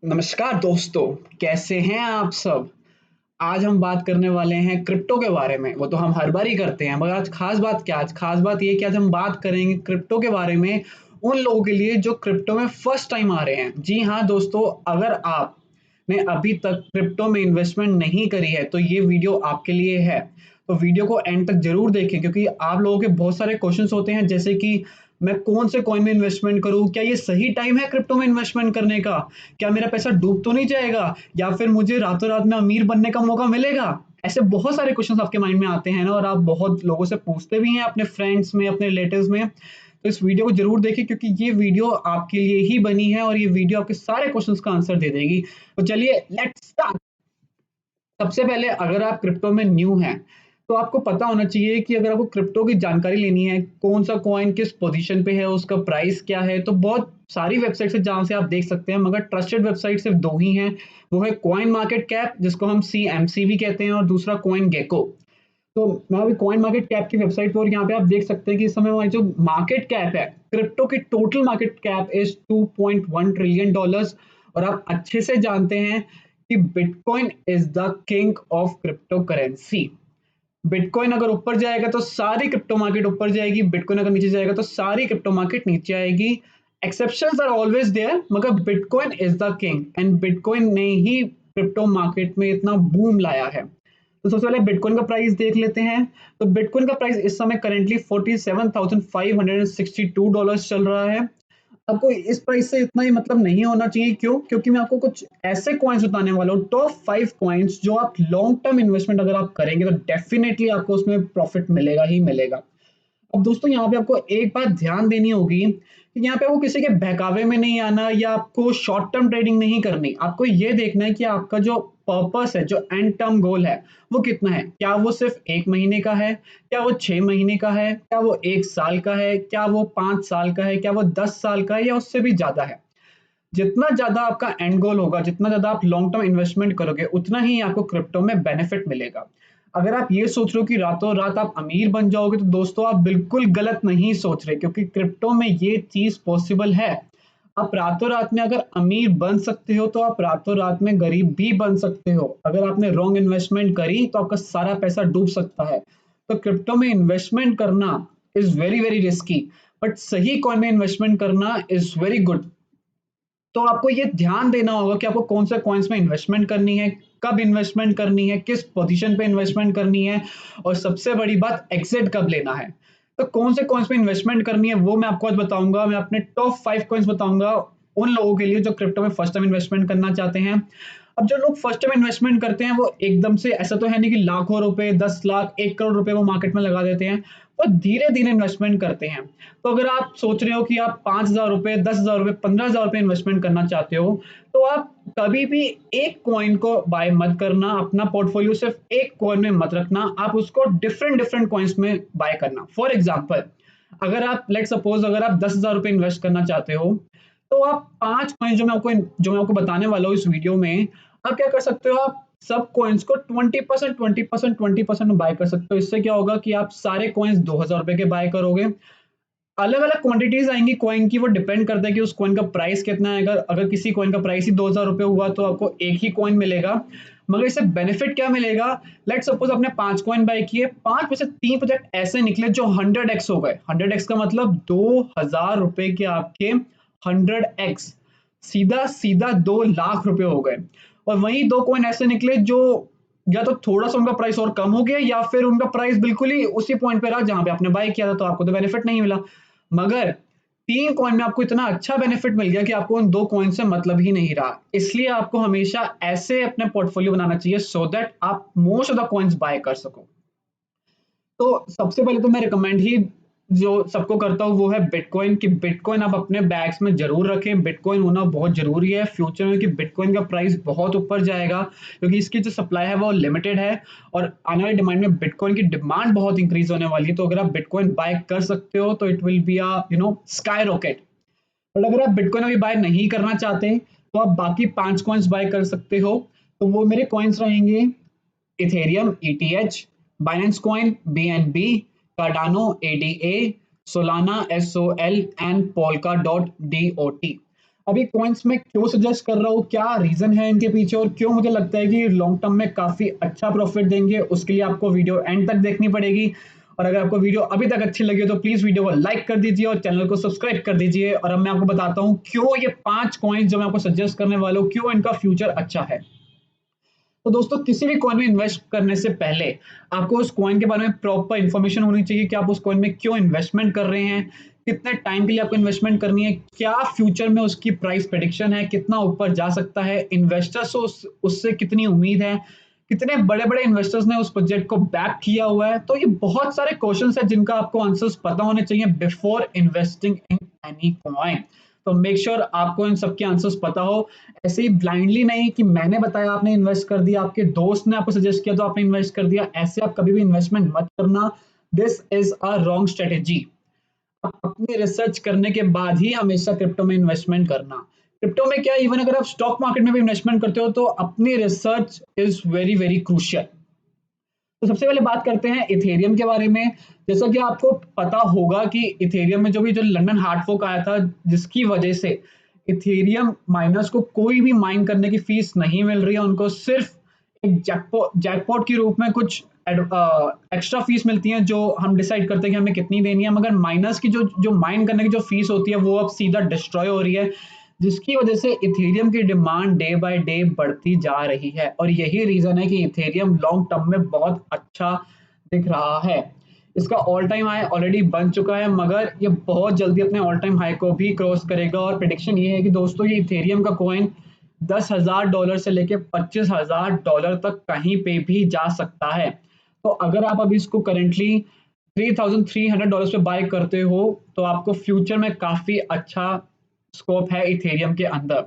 नमस्कार दोस्तों, कैसे हैं आप सब? आज हम बात करने वाले हैं क्रिप्टो के बारे में। वो तो हम हर बार ही करते हैं, मगर आज खास बात क्या है? आज खास बात ये है कि आज हम बात करेंगे क्रिप्टो के बारे में उन लोगों के लिए जो क्रिप्टो में फर्स्ट टाइम आ रहे हैं। जी हाँ दोस्तों, अगर आपने अभी तक क्रिप्टो में इन्वेस्टमेंट नहीं करी है तो ये वीडियो आपके लिए है। तो वीडियो को एंड तक जरूर देखें, क्योंकि आप लोगों के बहुत सारे क्वेश्चंस होते हैं, जैसे कि मैं कौन से कॉइन में इन्वेस्टमेंट करूं, क्या ये सही टाइम है क्रिप्टो में इन्वेस्टमेंट करने का, क्या मेरा पैसा डूब तो नहीं जाएगा, या फिर मुझे रातों रात में अमीर बनने का मौका मिलेगा। ऐसे बहुत सारे क्वेश्चंस आपके माइंड में आते हैं ना, और आप बहुत लोगों से पूछते भी हैं, अपने फ्रेंड्स में, अपने रिलेटिव्स में। तो इस वीडियो को जरूर देखिए, क्योंकि ये वीडियो आपके लिए ही बनी है और ये वीडियो आपके सारे क्वेश्चंस का आंसर दे देगी। तो चलिए लेट्स स्टार्ट। सबसे पहले, अगर आप क्रिप्टो में न्यू हैं तो आपको पता होना चाहिए कि अगर आपको क्रिप्टो की जानकारी लेनी है, कौन सा कॉइन किस पोजीशन पे है, उसका प्राइस क्या है, तो बहुत सारी वेबसाइट्स है जहां से आप देख सकते हैं, मगर ट्रस्टेड वेबसाइट सिर्फ दो ही हैं। वो है कॉइन मार्केट कैप, जिसको हम CMC भी कहते हैं, और दूसरा कॉइन गेको। तो मैं अभी कॉइन मार्केट कैप की वेबसाइट पर, और यहाँ पे आप देख सकते हैं कि इस समय हमारी जो मार्केट कैप है, क्रिप्टो की total market cap is $2.1 trillion. और आप अच्छे से जानते हैं कि bitcoin is the king of crypto currency. Bitcoin अगर ऊपर जाएगा तो सारी क्रिप्टो मार्केट ऊपर जाएगी, बिटकॉइन अगर नीचे जाएगा तो सारी क्रिप्टो मार्केट नीचे आएगी। एक्सेप्शंस आर ऑलवेज देयर, मगर bitcoin is the king, and bitcoin ने ही क्रिप्टो मार्केट में इतना बूम लाया है। तो सबसे पहले बिटकॉइन का प्राइस देख लेते हैं। तो बिटकॉइन का प्राइस इस समय करेंटली $47,562 चल रहा है। आपको इस प्राइस से इतना ही मतलब नहीं होना चाहिए। क्यों? क्योंकि मैं आपको कुछ ऐसे कॉइन्स बताने वाला हूँ, टॉप 5 कॉइन्स, जो आप लॉन्ग टर्म इन्वेस्टमेंट अगर आप करेंगे तो डेफिनेटली आपको उसमें प्रॉफिट मिलेगा ही मिलेगा। अब दोस्तों, यहाँ पे आपको एक बात ध्यान देनी होगी कि यहाँ पे आपको किसी के बहकावे में नहीं आना, या आपको शॉर्ट टर्म ट्रेडिंग नहीं करनी। आपको ये देखना है कि आपका जो पर्पस है, जो एंड टर्म गोल है, वो कितना है। क्या वो सिर्फ 1 महीने का है, क्या वो 6 महीने का है, क्या वो 1 साल का है, क्या वो 5 साल का है, क्या वो 10 साल का है, या उससे भी ज्यादा है। जितना ज्यादा आपका एंड गोल होगा, जितना ज्यादा आप लॉन्ग टर्म इन्वेस्टमेंट करोगे, उतना ही आपको क्रिप्टो में बेनिफिट मिलेगा। अगर आप ये सोच रहे हो कि रातों रात आप अमीर बन जाओगे, तो दोस्तों आप बिल्कुल गलत नहीं सोच रहे, क्योंकि क्रिप्टो में ये चीज पॉसिबल है। आप रातों रात में अगर अमीर बन सकते हो, तो आप रातों रात में गरीब भी बन सकते हो। अगर आपने रॉन्ग इन्वेस्टमेंट करी तो आपका सारा पैसा डूब सकता है। तो क्रिप्टो में इन्वेस्टमेंट करना is very very risky, but सही कॉइन में इन्वेस्टमेंट करना इज वेरी गुड। तो आपको ये ध्यान देना होगा कि आपको कौन से कॉइन्स में इन्वेस्टमेंट करनी है, कब इन्वेस्टमेंट करनी है, किस पोजीशन पे इन्वेस्टमेंट करनी है, और सबसे बड़ी बात, एग्जिट कब लेना है। तो कौन से कॉइन्स में इन्वेस्टमेंट करनी है वो मैं आपको आज बताऊंगा। मैं अपने टॉप 5 कॉइन्स बताऊंगा उन लोगों के लिए जो क्रिप्टो में फर्स्ट टाइम इन्वेस्टमेंट करना चाहते हैं। अब जो लोग फर्स्ट टाइम इन्वेस्टमेंट करते हैं, वो एकदम से, ऐसा तो है नहीं कि लाखों रुपए, 10 लाख, 1 करोड़ रुपए वो मार्केट में लगा देते हैं। वो धीरे धीरे इन्वेस्टमेंट करते हैं। तो अगर आप सोच रहे हो कि आप 5,000 रुपए, 10,000 रुपए, 15,000 रुपए इन्वेस्टमेंट करना चाहते हो, तो आप कभी भी एक कॉइन को बाय मत करना। अपना पोर्टफोलियो सिर्फ एक कॉइन में मत रखना, आप उसको डिफरेंट डिफरेंट कॉइन्स में बाय करना। फॉर एग्जाम्पल, अगर आप, लेट सपोज, अगर आप 10,000 रुपए इन्वेस्ट करना चाहते हो, तो आप 5 कॉइन जो मैं आपको बताने वाला हूँ इस वीडियो में, आप क्या कर सकते हो, आप सब कॉइन्स को 20% 20% 20% में बाय कर सकते हो। इससे क्या होगा कि आप सारे कॉइन्स 2,000 रुपए के बाय करोगे। अलग अलग क्वांटिटीज आएंगी कॉइन की, वो डिपेंड करता है कि उस कॉइन का प्राइस कितना है। अगर अगर किसी कॉइन का प्राइस ही 2,000 रुपए हुआ, तो आपको एक ही कॉइन मिलेगा। मगर इससे बेनिफिट क्या मिलेगा? लेट सपोज आपने 5 कॉइन बाय किए, 5 में से 3 प्रोजेक्ट ऐसे निकले जो 100x हो गए। 100x का मतलब 2,000 रुपए के आपके 100x, सीधा सीधा 2 लाख रुपए हो गए। और वहीं 2 कॉइन ऐसे निकले जो, या तो थोड़ा सा उनका प्राइस और कम हो गया, या फिर उनका प्राइस बिल्कुल ही उसी पॉइंट पे रहा जहां पे आपने बाय किया था, तो आपको तो बेनिफिट नहीं मिला। मगर 3 कॉइन में आपको इतना अच्छा बेनिफिट मिल गया कि आपको उन 2 कॉइन से मतलब ही नहीं रहा। इसलिए आपको हमेशा ऐसे अपने पोर्टफोलियो बनाना चाहिए, सो दैट आप most of the coins buy कर सको। तो सबसे पहले तो मैं रिकमेंड ही जो सबको करता हूँ वो है बिटकॉइन। की बिटकॉइन आप अपने बैग्स में जरूर रखें। बिटकॉइन होना बहुत जरूरी है फ्यूचर में, कि बिटकॉइन का प्राइस बहुत ऊपर जाएगा, क्योंकि इसकी जो सप्लाई है वो लिमिटेड है, और आने वाले डिमांड में बिटकॉइन की डिमांड बहुत इंक्रीज होने वाली है। तो अगर आप बिटकॉइन बाय कर सकते हो तो it will be a sky rocket. But अगर आप बिटकॉइन अभी बाय नहीं करना चाहते, तो आप बाकी 5 कॉइन्स बाय कर सकते हो। तो वो मेरे कॉइन्स रहेंगे: Ethereum ETH, Binance coin BNB, Cardano ADA, Solana SOL, and polka dot DOT। अभी कॉइन्स में क्यों सजेस्ट कर रहा हूँ, क्या रीजन है इनके पीछे और क्यों मुझे लगता है कि लॉन्ग टर्म में काफी अच्छा प्रॉफिट देंगे, उसके लिए आपको वीडियो एंड तक देखनी पड़ेगी। और अगर आपको वीडियो अभी तक अच्छी लगी हो तो प्लीज वीडियो को लाइक कर दीजिए और चैनल को सब्सक्राइब कर दीजिए। और अब मैं आपको बताता हूँ क्यों ये 5 कॉइन्स जो मैं आपको सजेस्ट करने वाला हूँ क्यों इनका फ्यूचर अच्छा है। तो दोस्तों किसी भी कॉइन में इन्वेस्ट करने से पहले आपको उस कॉइन के बारे में प्रॉपर इंफॉर्मेशन होनी चाहिए कि आप उस कॉइन में क्यों इन्वेस्टमेंट कर रहे हैं, कितने टाइम के लिए आपको इन्वेस्टमेंट करनी है, क्या फ्यूचर में उसकी प्राइस प्रेडिक्शन है, कितना ऊपर जा सकता है, इन्वेस्टर्स उससे कितनी उम्मीद है, कितने बड़े बड़े इन्वेस्टर्स ने उस प्रोजेक्ट को बैक किया हुआ है। तो ये बहुत सारे क्वेश्चन है जिनका आपको आंसर्स पता होने चाहिए before investing in any coin. तो मेक श्योर आपको इन सबके आंसर्स पता हो। ऐसे ही ब्लाइंडली नहीं कि मैंने बताया आपने इन्वेस्ट कर दिया, आपके दोस्त ने आपको सजेस्ट किया तो आपने इन्वेस्ट कर दिया, ऐसे आप कभी भी इन्वेस्टमेंट मत करना। This is a wrong strategy. अपनी रिसर्च करने के बाद ही हमेशा क्रिप्टो में इन्वेस्टमेंट करना। क्रिप्टो में क्या, इवन अगर आप स्टॉक मार्केट में भी इन्वेस्टमेंट करते हो तो अपनी research is very very crucial. तो सबसे पहले बात करते हैं इथेरियम के बारे में। जैसा कि आपको पता होगा कि इथेरियम में जो लंदन हार्ड फोक आया था, जिसकी वजह से इथेरियम माइनर्स को कोई भी माइन करने की फीस नहीं मिल रही है, उनको सिर्फ एक जैकपॉट के रूप में कुछ एक्स्ट्रा फीस मिलती है जो हम डिसाइड करते हैं कि हमें कितनी देनी है, मगर माइनर्स की जो जो माइन करने की जो फीस होती है वो अब सीधा डिस्ट्रॉय हो रही है, जिसकी वजह से इथेरियम की डिमांड डे बाय डे बढ़ती जा रही है। और यही रीजन है कि इथेरियम लॉन्ग टर्म में बहुत अच्छा दिख रहा है। इसका ऑल टाइम हाई ऑलरेडी बन चुका है, मगर ये बहुत जल्दी अपने ऑल टाइम हाई को भी क्रॉस करेगा। और प्रेडिक्शन ये है कि दोस्तों ये इथेरियम का कॉइन $10,000 से लेके $25,000 तक कहीं पे भी जा सकता है। तो अगर आप अभी इसको करेंटली $3,300 पे बाय करते हो तो आपको फ्यूचर में काफी अच्छा स्कोप है इथेरियम के अंदर।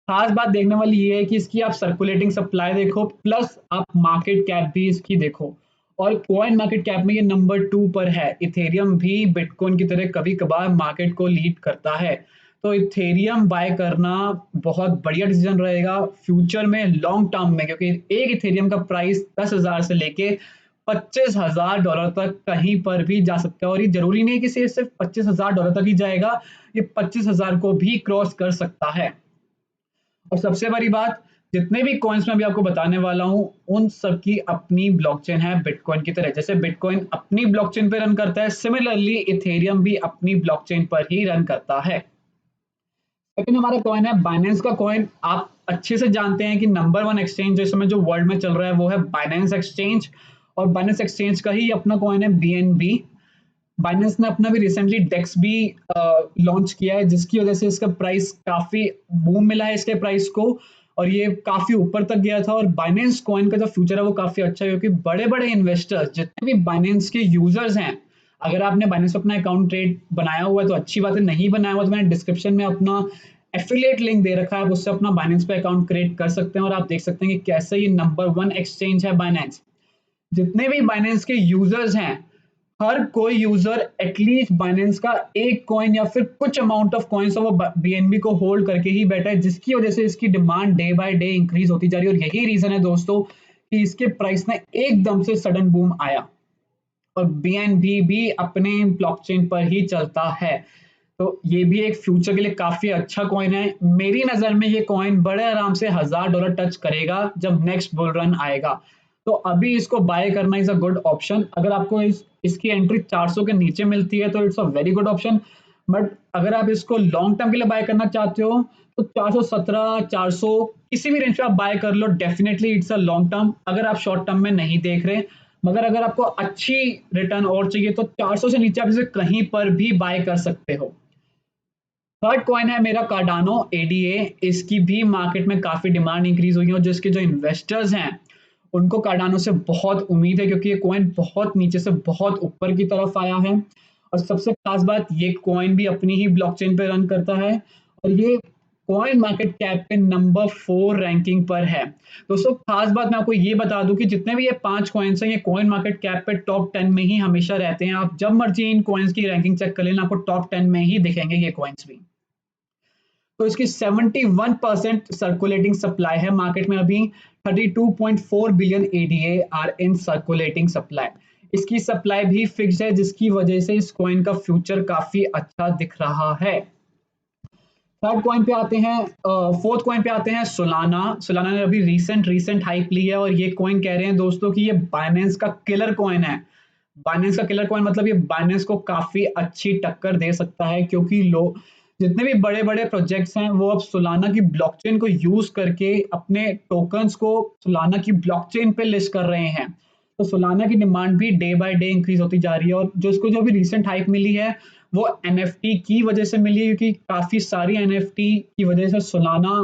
खास बात देखने वाली ये है कि इसकी आप सर्कुलेटिंग सप्लाई देखो, प्लस आप मार्केट कैप भी इसकी देखो। और कॉइन मार्केट कैप में ये नंबर 2 पर है। इथेरियम भी बिटकॉइन की तरह कभी कभार मार्केट को लीड करता है। तो इथेरियम बाय करना बहुत बढ़िया डिसीजन रहेगा फ्यूचर में लॉन्ग टर्म में, क्योंकि एक इथेरियम का प्राइस 10,000 से लेके $25,000 तक कहीं पर भी जा सकता है। और ये जरूरी नहीं है कि सिर्फ $25,000 तक ही जाएगा, ये 25,000 को भी क्रॉस कर सकता है। और सबसे बड़ी बात, जितने भी कॉइन्स मैं अभी आपको बताने वाला हूं उन सब की अपनी ब्लॉकचेन है बिटकॉइन की तरह। जैसे बिटकॉइन अपनी ब्लॉकचेन पे रन करता है, सिमिलरली इथेरियम भी अपनी ब्लॉकचेन पर ही रन करता है। सेकंड हमारा कॉइन है बाइनेंस का कॉइन। आप अच्छे से जानते हैं कि नंबर 1 एक्सचेंज इस समय जो वर्ल्ड में चल रहा है वो है बाइनेंस एक्सचेंज। और बाइनेंस एक्सचेंज का ही अपना कॉइन है बीएनबी। बाइनेंस ने अपना भी रिसेंटली डेक्स भी लॉन्च किया है, जिसकी वजह से इसका प्राइस काफी बूम मिला है इसके प्राइस को, और ये काफी ऊपर तक गया था। और बाइनेंस कॉइन का जो फ्यूचर है वो काफी अच्छा है, क्योंकि बड़े बड़े इन्वेस्टर्स जितने भी बाइनेंस के यूजर्स हैं, अगर आपने बाइनेंस पर अपना अकाउंट ट्रेड बनाया हुआ है तो अच्छी बात है, नहीं बनाया हुआ तो मैंने डिस्क्रिप्शन में अपना एफिलिएट लिंक दे रखा है, आप उससे अपना बाइनेंस पे अकाउंट क्रिएट कर सकते हैं। और आप देख सकते हैं कि कैसे ये नंबर 1 एक्सचेंज है बाइनेंस। जितने भी बाइनेंस के यूजर्स हैं, हर कोई यूजर एटलीस्ट बाइनेंस का एक कॉइन या फिर कुछ अमाउंट ऑफ कॉइन्स वो बीएनबी को होल्ड करके ही बैठा है, जिसकी वजह से इसकी demand day by day increase होती जा रही है। और यही रीजन है दोस्तों कि इसके प्राइस में एकदम से सडन बूम आया। और बीएनबी भी अपने ब्लॉकचेन पर ही चलता है। तो ये भी एक फ्यूचर के लिए काफी अच्छा कॉइन है। मेरी नजर में ये कॉइन बड़े आराम से $1,000 टच करेगा जब नेक्स्ट बुल रन आएगा। तो अभी इसको बाय करना इज अ गुड ऑप्शन। अगर आपको इसकी एंट्री 400 के नीचे मिलती है तो it's a very good option. But अगर आप इसको लॉन्ग टर्म के लिए बाय करना चाहते हो तो 417 400 किसी भी रेंज पे आप बाय कर लो, definitely it's a long term, अगर आप शॉर्ट टर्म में नहीं देख रहे। मगर अगर आपको अच्छी रिटर्न और चाहिए तो 400 से नीचे आप इसे कहीं पर भी बाय कर सकते हो। थर्ड कॉइन है मेरा कार्डानो एडीए। इसकी भी मार्केट में काफी डिमांड इंक्रीज हुई है, और जिसके जो इन्वेस्टर्स हैं उनको कार्डानो से बहुत उम्मीद है, क्योंकि ये कॉइन बहुत नीचे से बहुत ऊपर की तरफ आया है। और सबसे खास बात, ये कॉइन भी अपनी ही ब्लॉकचेन पे रन करता है, और ये कॉइन मार्केट कैप पे नंबर 4 रैंकिंग पर है। दोस्तों खास बात मैं आपको ये बता दूं कि जितने भी ये 5 कॉइन्स हैं ये कॉइन मार्केट कैप पे टॉप 10 में ही हमेशा रहते हैं। आप जब मर्जी इन कॉइन्स की रैंकिंग चेक कर लेना, आपको टॉप 10 में ही दिखेंगे ये कॉइन्स भी। तो इसकी 71% सर्कुलेटिंग सप्लाई है मार्केट में अभी। 32.4 billion ADA are in circulating supply. इसकी सप्लाई भी फिक्स है, जिसकी वजह से इस कॉइन का फ्यूचर काफी अच्छा दिख रहा है। थर्ड कॉइन पे आते हैं, फोर्थ कॉइन पे आते हैं सोलाना। सोलाना ने अभी रीसेंट हाइप ली है और ये कॉइन कह रहे हैं दोस्तों कि ये बाइनेंस का किलर कॉइन है। बाइनेंस का किलर कॉइन मतलब ये बाइनेंस को काफी अच्छी टक्कर दे सकता है, क्योंकि लोग जितने भी बड़े बड़े प्रोजेक्ट्स हैं वो अब सोलाना की ब्लॉकचेन को यूज करके अपने टोकन्स को सोलाना की ब्लॉकचेन पे लिस्ट कर रहे हैं। तो सोलाना की डिमांड भी डे बाय डे इंक्रीज होती जा रही है, और जो इसको जो भी रिसेंट हाइप मिली है वो एनएफटी की वजह से मिली है, क्योंकि काफी सारी एनएफटी की वजह से सोलाना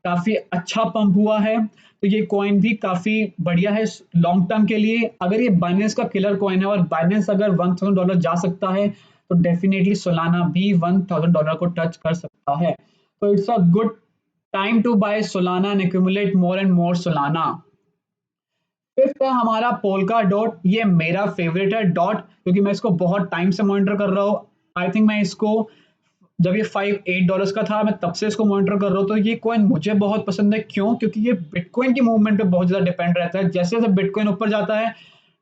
काफी अच्छा पंप हुआ है। तो ये कॉइन भी काफी बढ़िया है लॉन्ग टर्म के लिए। अगर ये बाइनेंस का किलर कॉइन है और बाइनेंस अगर $1000 जा सकता है तो डेफिनेटली सोलाना भी $1000 को टच कर सकता है। तो it's a good time to buy Solana and accumulate more and more Solana. Fifth है हमारा पोल्का डॉट। ये मेरा फेवरेट है डॉट, क्योंकि मैं इसको बहुत टाइम से मॉनिटर कर रहा हूँ। आई थिंक मैं इसको जब ये $5-8 का था मैं तब से इसको मॉनिटर कर रहा हूँ। तो ये कॉइन मुझे बहुत पसंद है। क्यों? क्योंकि ये बिटकॉइन की मूवमेंट पे बहुत ज्यादा डिपेंड रहता है। जैसे जैसे बिटकॉइन ऊपर जाता है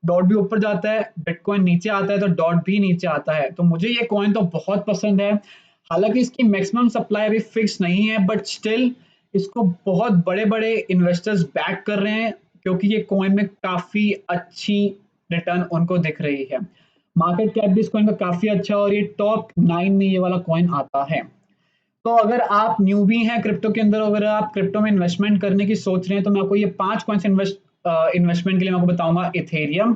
डॉट भी ऊपर जाता है, बिटकॉइन नीचे आता है तो डॉट भी नीचे आता है। तो मुझे ये कॉइन तो बहुत पसंद है। हालांकि इसकी मैक्सिमम सप्लाई अभी फिक्स नहीं है, बट स्टिल इसको बहुत बड़े बड़े इन्वेस्टर्स बैक कर रहे हैं, क्योंकि ये कॉइन में काफी अच्छी रिटर्न उनको दिख रही है। मार्केट कैप भी इस कॉइन का काफी अच्छा है और ये टॉप 9 में ये वाला कॉइन आता है। तो अगर आप न्यूबी हैं क्रिप्टो के अंदर, अगर आप क्रिप्टो में इन्वेस्टमेंट करने की सोच रहे हैं, तो मैं आपको ये 5 कॉइन्स इन्वेस्टमेंट के लिए मैं आपको बताऊंगा। Ethereum,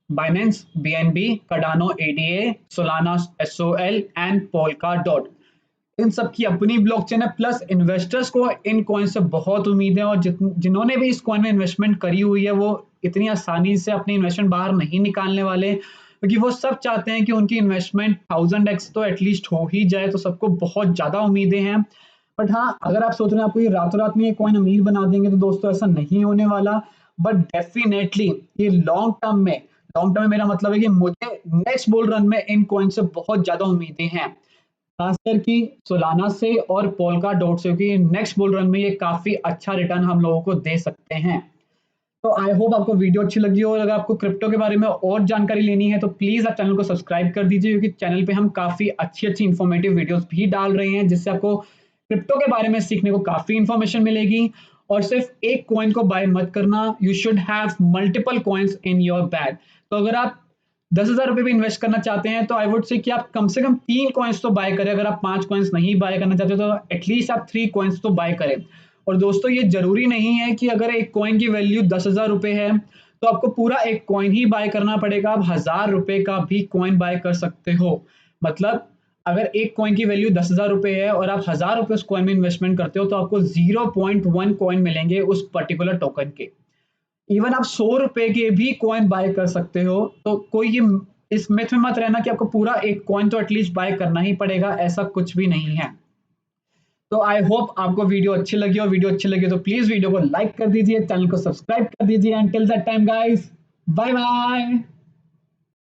Binance BNB, Cardano ADA, Solana SOL and Polkadot. इन सब की अपनी ब्लॉकचेन है, प्लस इन्वेस्टर्स को इन कॉइन से बहुत उम्मीद है, और जिन्होंने भी इस कॉइन में इन्वेस्टमेंट करी हुई है वो इतनी आसानी से अपनी इन्वेस्टमेंट बाहर नहीं निकालने वाले, क्योंकि वो सब चाहते हैं कि उनकी इन्वेस्टमेंट 1000x तो एटलीस्ट हो ही जाए। तो सबको बहुत ज्यादा उम्मीदें हैं। बट हाँ, अगर आप सोच रहे हैं आपको ये रातों रात में ये कॉइन अमीर बना देंगे, तो दोस्तों ऐसा नहीं होने वाला। बट डेफिनेटली ये लॉन्ग टर्म में मेरा मतलब है कि मुझे नेक्स्ट बुल रन में इन कॉइन से बहुत ज्यादा उम्मीदें हैं, खासकर कि सोलाना से और पोल्का डॉट से, क्योंकि नेक्स्ट बुल रन में ये काफी अच्छा रिटर्न हम लोगों को दे सकते हैं। तो आई होप आपको वीडियो अच्छी लगी हो, और अगर आपको क्रिप्टो के बारे में और जानकारी लेनी है तो प्लीज आप चैनल को सब्सक्राइब कर दीजिए, क्योंकि चैनल पे हम काफी अच्छी अच्छी इंफॉर्मेटिव वीडियोस भी डाल रहे हैं, जिससे आपको क्रिप्टो के बारे में सीखने को काफी इंफॉर्मेशन मिलेगी। और सिर्फ एक कॉइन को बाय मत करना, you should have multiple coins in your bag. तो अगर आप $10,000 भी इन्वेस्ट करना चाहते हैं तो आई वुड से कि आप कम से कम 3 कॉइन्स तो बाय करें। अगर आप 5 कॉइन्स नहीं बाय करना चाहते तो एटलीस्ट आप 3 कॉइन्स तो बाय करें। और दोस्तों ये जरूरी नहीं है कि अगर एक कॉइन की वैल्यू $10,000 है तो आपको पूरा एक कॉइन ही बाय करना पड़ेगा। आप $1,000 का भी कॉइन बाय कर सकते हो। मतलब अगर एक कॉइन की वैल्यू $10,000 है और आप $1,000 उस कॉइन में इन्वेस्टमेंट करते हो तो आपको 0.1 कॉइन मिलेंगे उस पर्टिकुलर टोकन के। इवन आप $100 के भी कॉइन बाय कर सकते हो। तो कोई ये इस मिथ में मत रहना कि आपको पूरा एक कॉइन तो एटलीस्ट बाय करना ही पड़ेगा, ऐसा कुछ भी नहीं है। तो आई होप आपको वीडियो अच्छी लगी हो। वीडियो अच्छी लगी तो प्लीज वीडियो को लाइक कर दीजिए, चैनल को सब्सक्राइब कर दीजिए। And till that time guys, bye bye.